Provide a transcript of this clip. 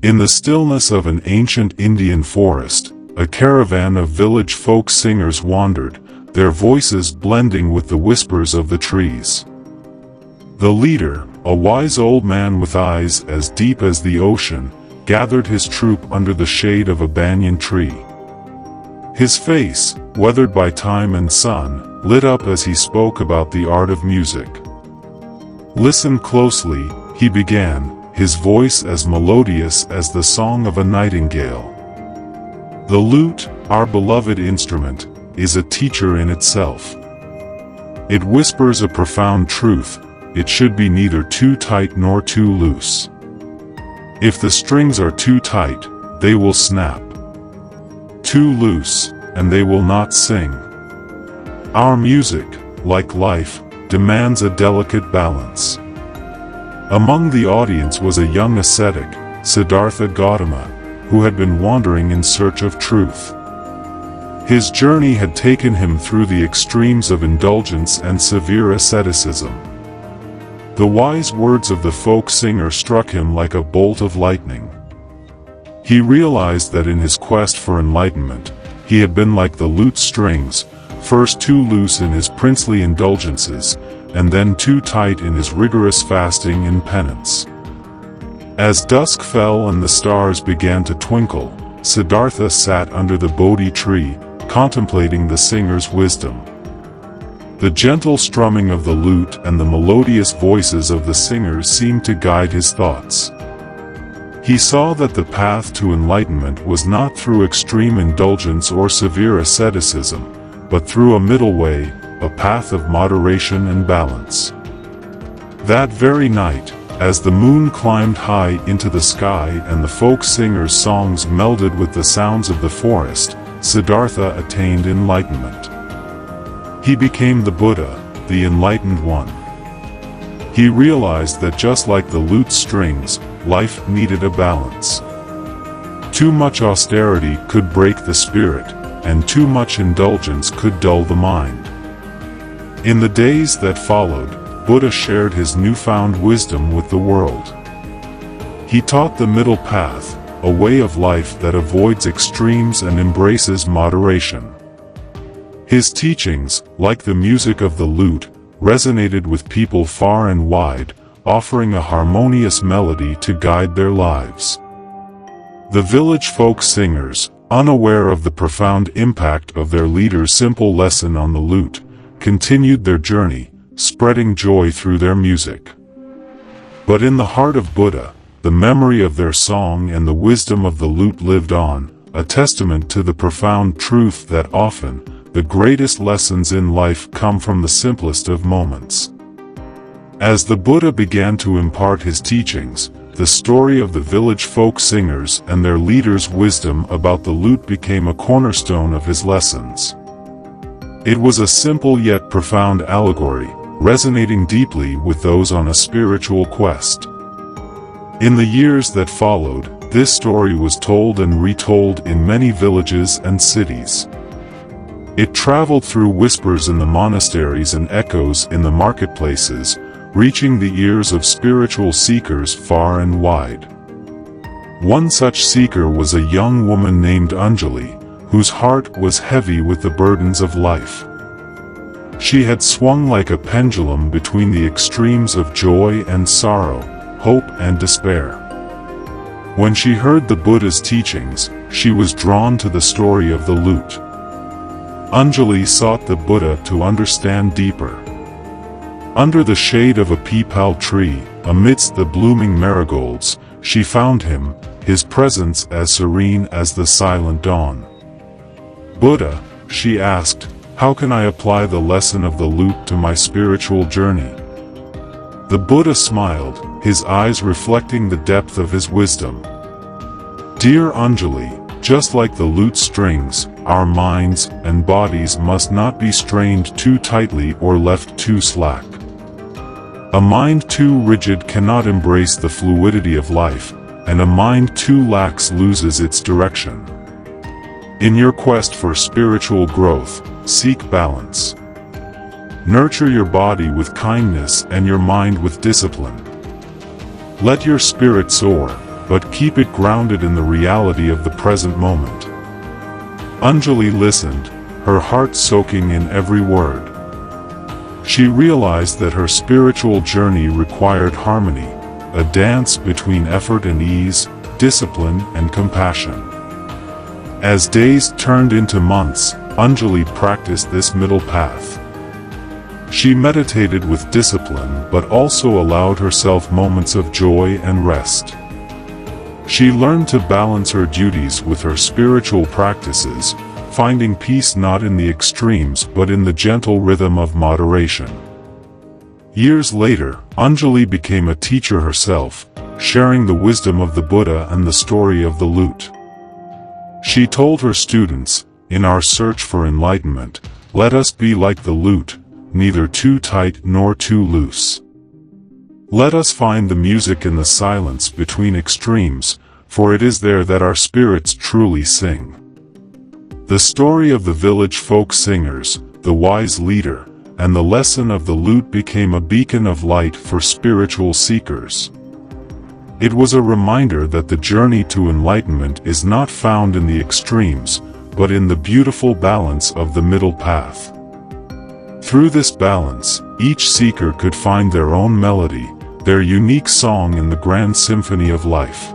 In the stillness of an ancient Indian forest, a caravan of village folk singers wandered, their voices blending with the whispers of the trees. The leader, a wise old man with eyes as deep as the ocean, gathered his troop under the shade of a banyan tree. His face, weathered by time and sun, lit up as he spoke about the art of music. "Listen closely," he began, his voice as melodious as the song of a nightingale. "The lute, our beloved instrument, is a teacher in itself. It whispers a profound truth: it should be neither too tight nor too loose. If the strings are too tight, they will snap. Too loose, and they will not sing. Our music, like life, demands a delicate balance." Among the audience was a young ascetic, Siddhartha Gautama, who had been wandering in search of truth. His journey had taken him through the extremes of indulgence and severe asceticism. The wise words of the folk singer struck him like a bolt of lightning. He realized that in his quest for enlightenment, he had been like the lute strings, first too loose in his princely indulgences, and then too tight in his rigorous fasting and penance. As dusk fell and the stars began to twinkle, Siddhartha sat under the Bodhi tree, contemplating the singer's wisdom. The gentle strumming of the lute and the melodious voices of the singers seemed to guide his thoughts. He saw that the path to enlightenment was not through extreme indulgence or severe asceticism, but through a middle way, a path of moderation and balance. That very night, as the moon climbed high into the sky and the folk singers' songs melded with the sounds of the forest, Siddhartha attained enlightenment. He became the Buddha, the Enlightened One. He realized that just like the lute strings, life needed a balance. Too much austerity could break the spirit, and too much indulgence could dull the mind. In the days that followed, Buddha shared his newfound wisdom with the world. He taught the middle path, a way of life that avoids extremes and embraces moderation. His teachings, like the music of the lute, resonated with people far and wide, offering a harmonious melody to guide their lives. The village folk singers, unaware of the profound impact of their leader's simple lesson on the lute, continued their journey, spreading joy through their music. But in the heart of Buddha, the memory of their song and the wisdom of the lute lived on, a testament to the profound truth that often, the greatest lessons in life come from the simplest of moments. As the Buddha began to impart his teachings, the story of the village folk singers and their leader's wisdom about the lute became a cornerstone of his lessons. It was a simple yet profound allegory, resonating deeply with those on a spiritual quest. In the years that followed, this story was told and retold in many villages and cities. It traveled through whispers in the monasteries and echoes in the marketplaces, reaching the ears of spiritual seekers far and wide. One such seeker was a young woman named Anjali, whose heart was heavy with the burdens of life. She had swung like a pendulum between the extremes of joy and sorrow, hope and despair. When she heard the Buddha's teachings, she was drawn to the story of the lute. Anjali sought the Buddha to understand deeper. Under the shade of a peepal tree, amidst the blooming marigolds, she found him, his presence as serene as the silent dawn. "Buddha," she asked, "how can I apply the lesson of the lute to my spiritual journey?" The Buddha smiled, his eyes reflecting the depth of his wisdom. "Dear Anjali, just like the lute strings, our minds and bodies must not be strained too tightly or left too slack. A mind too rigid cannot embrace the fluidity of life, and a mind too lax loses its direction. In your quest for spiritual growth, seek balance. Nurture your body with kindness and your mind with discipline. Let your spirit soar, but keep it grounded in the reality of the present moment. Anjali listened, her heart soaking in every word. She realized that her spiritual journey required harmony, a dance between effort and ease, discipline and compassion. As days turned into months, Anjali practiced this middle path. She meditated with discipline but also allowed herself moments of joy and rest. She learned to balance her duties with her spiritual practices, finding peace not in the extremes but in the gentle rhythm of moderation. Years later, Anjali became a teacher herself, sharing the wisdom of the Buddha and the story of the lute. She told her students, "In our search for enlightenment, let us be like the lute, neither too tight nor too loose. Let us find the music in the silence between extremes, for it is there that our spirits truly sing." The story of the village folk singers, the wise leader, and the lesson of the lute became a beacon of light for spiritual seekers. It was a reminder that the journey to enlightenment is not found in the extremes, but in the beautiful balance of the middle path. Through this balance, each seeker could find their own melody, their unique song in the grand symphony of life.